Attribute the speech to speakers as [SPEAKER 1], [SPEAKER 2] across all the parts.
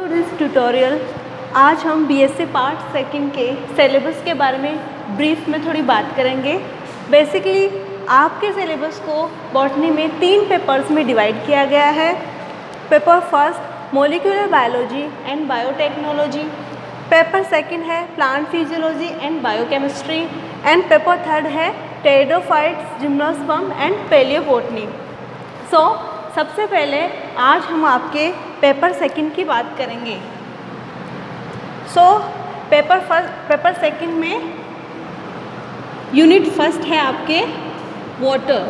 [SPEAKER 1] To this tutorial आज हम BSc part second के सिलेबस के बारे में ब्रीफ में थोड़ी बात करेंगे। बेसिकली आपके सिलेबस को बॉटनी में 3 पेपर्स में डिवाइड किया गया है। Paper first molecular biology and biotechnology, paper second है plant physiology and biochemistry and paper third है टेरिडोफाइट्स, जिम्नोस्पर्म एंड पैलियोबोटनी। सबसे पहले आज हम आपके पेपर सेकंड की बात करेंगे। पेपर सेकंड में यूनिट फर्स्ट है आपके वाटर।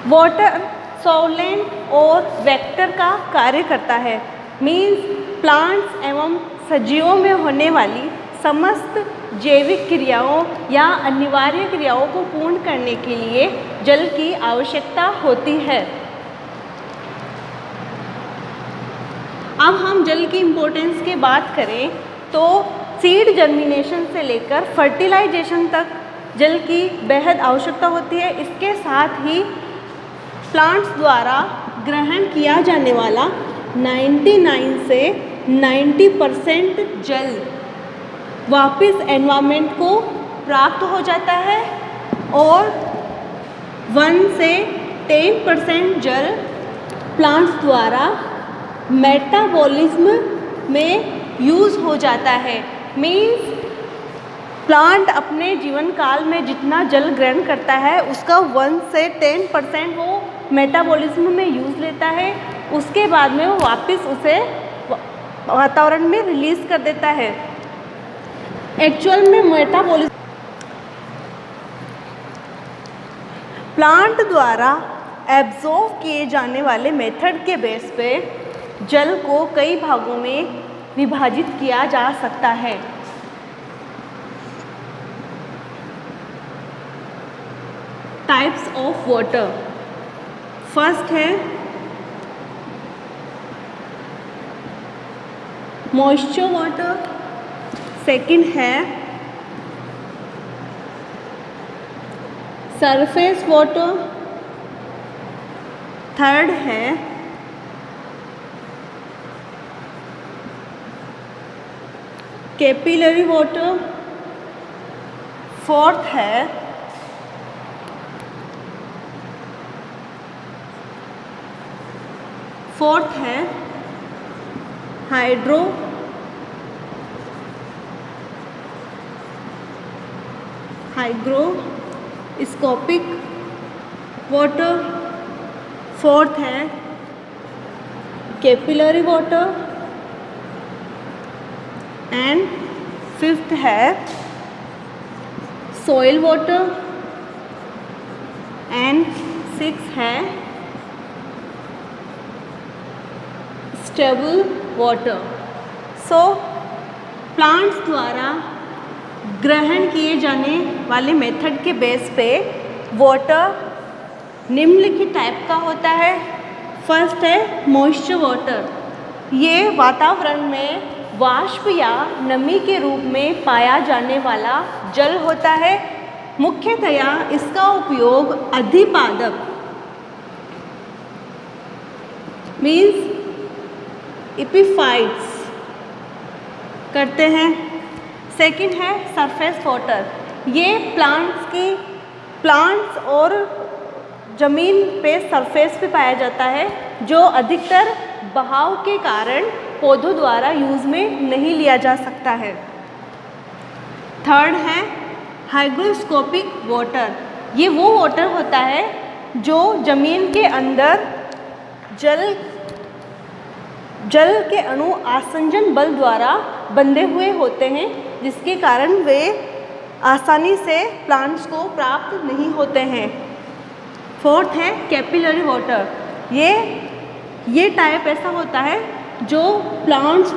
[SPEAKER 1] वाटर सॉल्वेंट और वेक्टर का कार्य करता है। मीन्स प्लांट्स एवं सजीवों में होने वाली समस्त जैविक क्रियाओं या अनिवार्य क्रियाओं को पूर्ण करने के लिए जल की आवश्यकता होती है। अब हम जल की इम्पोर्टेंस की बात करें तो सीड जर्मिनेशन से लेकर फर्टिलाइजेशन तक जल की बेहद आवश्यकता होती है। इसके साथ ही प्लांट्स द्वारा ग्रहण किया जाने वाला 99 से 90% जल वापस एनवायरनमेंट को प्राप्त हो जाता है और 1 से 10% जल प्लांट्स द्वारा मेटाबॉलिज्म में यूज़ हो जाता है। मीन्स प्लांट अपने जीवन काल में जितना जल ग्रहण करता है उसका 1 से 10% वो मेटाबॉलिज्म में यूज़ लेता है। उसके बाद में वो वापस उसे वातावरण में रिलीज़ कर देता है। एक्चुअल में मेटाबॉलिज्म प्लांट द्वारा एब्जॉर्ब किए जाने वाले मेथड के बेस पे जल को कई भागों में विभाजित किया जा सकता है। टाइप्स ऑफ वाटर, फर्स्ट है मॉइस्चर वाटर, सेकंड है सरफेस वाटर, थर्ड है कैपिलरी वाटर, फोर्थ है हाइग्रोस्कोपिक वाटर, फोर्थ है कैपिलरी वाटर एंड फिफ्थ है सॉइल वाटर एंड सिक्स है स्टेबल वाटर। प्लांट्स द्वारा ग्रहण किए जाने वाले मेथड के बेस पे वाटर निम्नलिखित टाइप का होता है। फर्स्ट है मॉइस्चर वाटर। ये वातावरण में वाष्प या नमी के रूप में पाया जाने वाला जल होता है। मुख्यतया इसका उपयोग अधिपादप मीन्स एपिफाइट्स करते हैं। सेकंड है सरफेस वाटर। ये प्लांट्स और ज़मीन पे सरफेस पे पाया जाता है जो अधिकतर बहाव के कारण पौधों द्वारा यूज़ में नहीं लिया जा सकता है। थर्ड है हाइग्रोस्कोपिक वाटर। ये वो वाटर होता है जो ज़मीन के अंदर जल के अणु आसंजन बल द्वारा बंधे हुए होते हैं, जिसके कारण वे आसानी से प्लांट्स को प्राप्त नहीं होते हैं। फोर्थ है कैपिलरी वाटर। ये टाइप ऐसा होता है जो प्लांट्स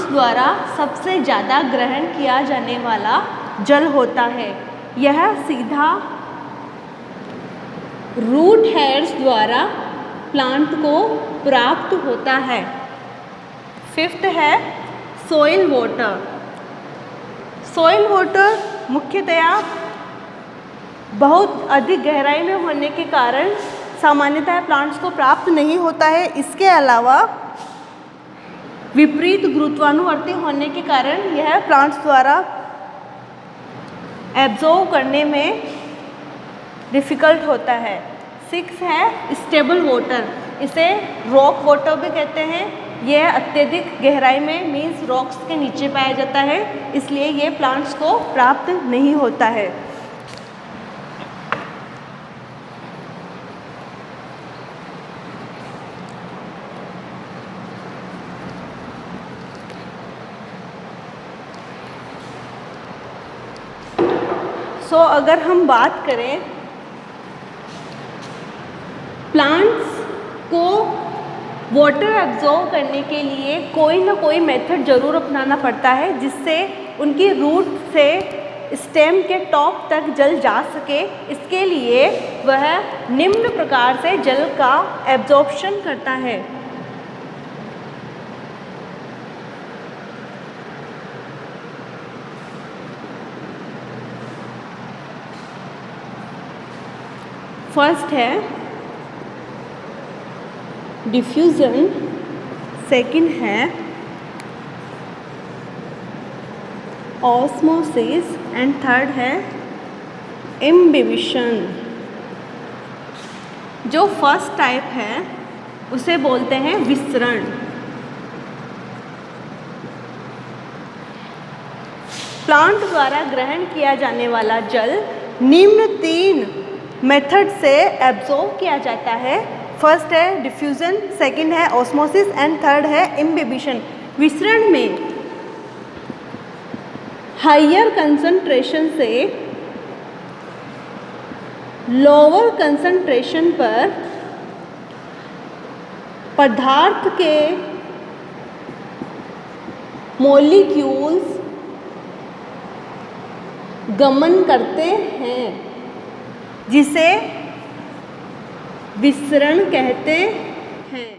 [SPEAKER 1] द्वारा सबसे ज़्यादा ग्रहण किया जाने वाला जल होता है। यह सीधा रूट हेयर्स द्वारा प्लांट को प्राप्त होता है। फिफ्थ है सॉइल वाटर। सॉइल वाटर मुख्यतया बहुत अधिक गहराई में होने के कारण सामान्यतः प्लांट्स को प्राप्त नहीं होता है। इसके अलावा विपरीत गुरुत्वानुवर्ती होने के कारण यह प्लांट्स द्वारा एब्जॉर्ब करने में डिफ़िकल्ट होता है। 6 है स्टेबल वाटर, इसे रॉक वाटर भी कहते हैं। यह अत्यधिक गहराई में मीन्स रॉक्स के नीचे पाया जाता है, इसलिए ये प्लांट्स को प्राप्त नहीं होता है। अगर हम बात करें प्लांट्स को वाटर एब्जॉर्ब करने के लिए कोई ना कोई मेथड ज़रूर अपनाना पड़ता है, जिससे उनकी रूट से स्टेम के टॉप तक जल जा सके। इसके लिए वह निम्न प्रकार से जल का एब्जॉर्प्शन करता है। फर्स्ट है डिफ्यूज़न, सेकंड है ऑस्मोसिस एंड थर्ड है इम्बिबिशन। जो फर्स्ट टाइप है उसे बोलते हैं विसरण। प्लांट द्वारा ग्रहण किया जाने वाला जल निम्न 3 मेथड से एब्जॉर्ब किया जाता है। फर्स्ट है डिफ्यूज़न, सेकंड है ऑस्मोसिस एंड थर्ड है इम्बिबिशन। विसरण में हायर कंसंट्रेशन से लोअर कंसंट्रेशन पर पदार्थ के मॉलिक्यूल्स गमन करते हैं, जिसे विसरण कहते हैं।